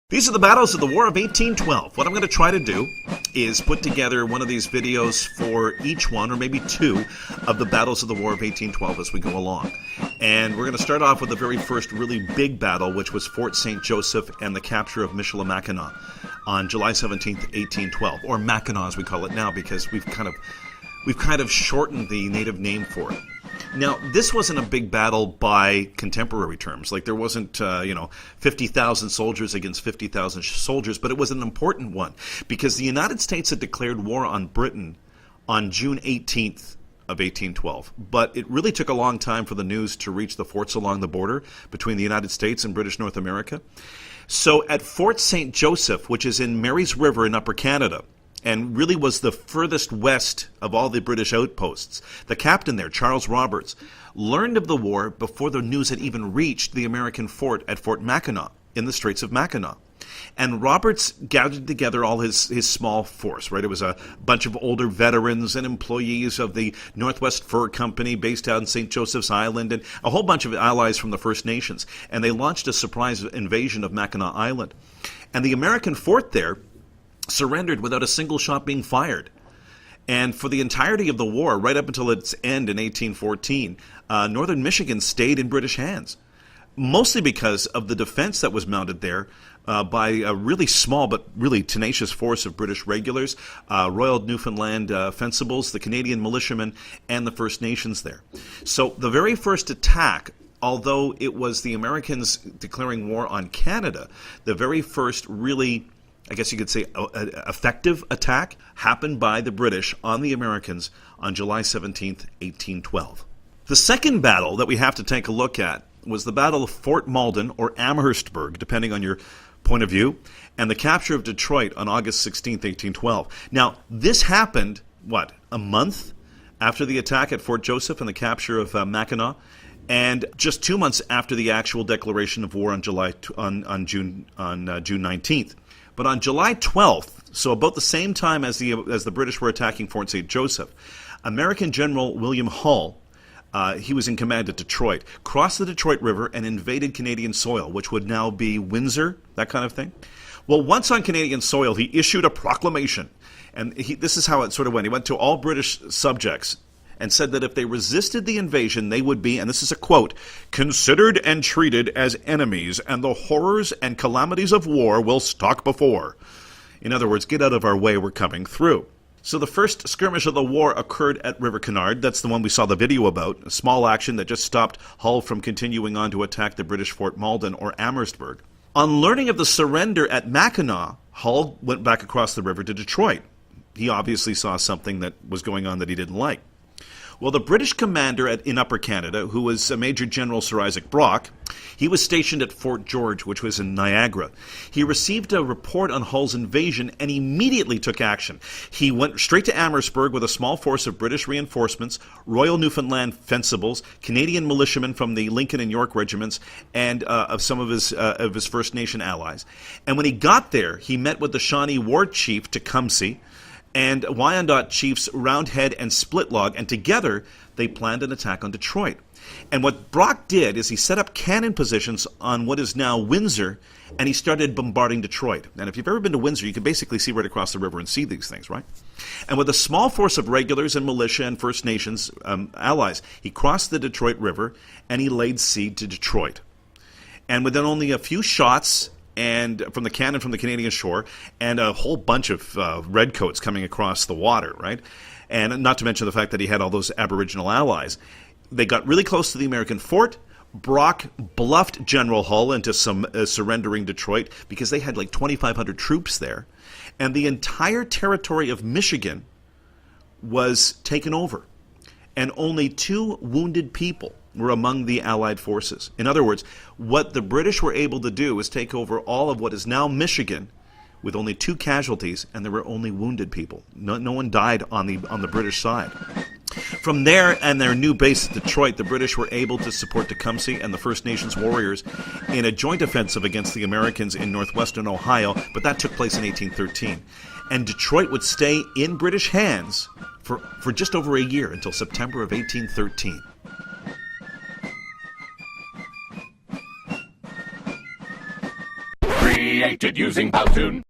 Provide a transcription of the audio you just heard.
These are the battles of the War of 1812. What I'm going to try to do is put together one of these videos for each one, or maybe two, of the battles of the War of 1812 as we go along. And we're going to start off with the very first really big battle, which was Fort St. Joseph and the capture of Michilimackinac on July 17th, 1812, or Mackinac as we call it now, because we've kind of shortened the native name for it. Now, this wasn't a big battle by contemporary terms. Like, there wasn't, 50,000 soldiers against 50,000 soldiers, but it was an important one because the United States had declared war on Britain on June 18th of 1812. But it really took a long time for the news to reach the forts along the border between the United States and British North America. So at Fort St. Joseph, which is in Mary's River in Upper Canada, and really was the furthest west of all the British outposts, the captain there, Charles Roberts, learned of the war before the news had even reached the American fort at Fort Mackinac in the Straits of Mackinac. And Roberts gathered together all his small force, right? It was a bunch of older veterans and employees of the Northwest Fur Company based out in St. Joseph's Island, and a whole bunch of allies from the First Nations. And they launched a surprise invasion of Mackinac Island. And the American fort there surrendered without a single shot being fired. And for the entirety of the war, right up until its end in 1814, northern Michigan stayed in British hands, mostly because of the defense that was mounted there by a really small but really tenacious force of British regulars, Royal Newfoundland Fencibles, the Canadian militiamen, and the First Nations there. So the very first attack, although it was the Americans declaring war on Canada, the very first really, I guess you could say, effective attack happened by the British on the Americans on July 17th, 1812. The second battle that we have to take a look at was the Battle of Fort Malden, or Amherstburg, depending on your point of view, and the capture of Detroit on August 16th, 1812. Now, this happened, a month after the attack at Fort Joseph and the capture of Mackinac, and just 2 months after the actual declaration of war on June 19th. But on July 12th, so about the same time as the British were attacking Fort St. Joseph, American General William Hull, he was in command at Detroit, crossed the Detroit River and invaded Canadian soil, which would now be Windsor, that kind of thing. Well, once on Canadian soil, he issued a proclamation, and this is how it sort of went. He went to all British subjects and said that if they resisted the invasion, they would be, and this is a quote, considered and treated as enemies, and the horrors and calamities of war will stalk before. In other words, get out of our way, we're coming through. So the first skirmish of the war occurred at River Canard. That's the one we saw the video about, a small action that just stopped Hull from continuing on to attack the British Fort Malden, or Amherstburg. On learning of the surrender at Mackinac, Hull went back across the river to Detroit. He obviously saw something that was going on that he didn't like. Well, the British commander in Upper Canada, who was Major General Sir Isaac Brock, he was stationed at Fort George, which was in Niagara. He received a report on Hull's invasion and immediately took action. He went straight to Amherstburg with a small force of British reinforcements, Royal Newfoundland Fencibles, Canadian militiamen from the Lincoln and York regiments, and of some of his First Nation allies. And when he got there, he met with the Shawnee War Chief Tecumseh and Wyandot chiefs Roundhead and Splitlog, and together they planned an attack on Detroit. And what Brock did is he set up cannon positions on what is now Windsor, and he started bombarding Detroit. And if you've ever been to Windsor, you can basically see right across the river and see these things, right? And with a small force of regulars and militia and First Nations allies, he crossed the Detroit River and he laid siege to Detroit. And within only a few shots and from the cannon from the Canadian shore, and a whole bunch of redcoats coming across the water, right? And not to mention the fact that he had all those Aboriginal allies. They got really close to the American fort. Brock bluffed General Hull into surrendering Detroit because they had like 2,500 troops there. And the entire territory of Michigan was taken over. And only 2 wounded people were among the Allied forces. In other words, what the British were able to do was take over all of what is now Michigan with only 2 casualties, and there were only wounded people. No one died on the British side. From there and their new base at Detroit, the British were able to support Tecumseh and the First Nations warriors in a joint offensive against the Americans in northwestern Ohio, but that took place in 1813. And Detroit would stay in British hands for just over a year, until September of 1813. Create executed using Powtoon.